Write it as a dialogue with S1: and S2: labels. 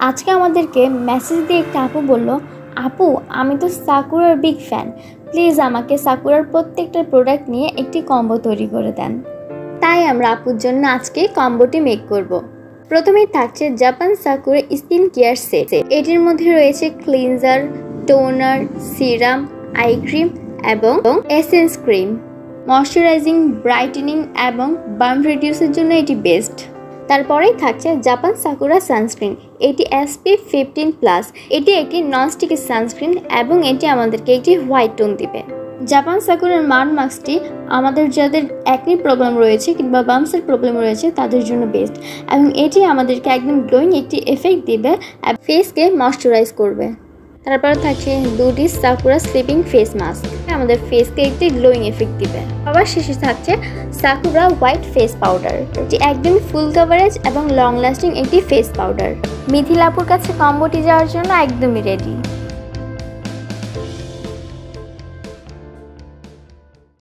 S1: আজকে আমাদেরকে মেসেজ দিয়ে একটা আপু বলল, আপু আমি তো সাকুরার বিগ ফ্যান, প্লিজ আমাকে সাকুরার প্রত্যেকটা প্রোডাক্ট নিয়ে একটি কম্বো তৈরি করে দেন। তাই আমরা আপুর জন্য আজকে কম্বোটি মেক করব। প্রথমেই থাকছে Japan sakura skin care set. এটির মধ্যে রয়েছে cleanser, toner, serum, eye cream এবং এসেন্স ক্রিম। ময়শ্চারাইজিং, ব্রাইটেনিং এবং বার্ন রিডিউসের জন্য এটি বেস্ট। তারপরেই থাকছে জাপান সাকুরা সানস্ক্রিন। এটি SPF 15+। এটি একটি ননস্টিক সানস্ক্রিন এবং এটি আমাদেরকে একটি হোয়াইট টোন দিবে। জাপান সাকুরার মান মাস্কটি আমাদের যাদের একনি প্রবলেম রয়েছে কিংবা বাম্পসের প্রবলেম রয়েছে তাদের জন্য বেস্ট, এবং এটি আমাদেরকে একদম গ্লোয়িং একটি এফেক্ট দিবে, ফেসকে ময়শ্চারাইজ করবে। তারপরে থাকছে দুটি সাকুরা স্লিপিং ফেস মাস্ক, আমাদের ফেসকে একটি গ্লোয়িং এফেক্ট দিবে। আবার শেষে থাকছে সাকুরা হোয়াইট ফেস পাউডার, এটি একদম ফুল কভারেজ এবং লং লাস্টিং একটি ফেস পাউডার। মিথিলা আপুর কাছে কম্বোটি যাওয়ার জন্য একদমই রেডি।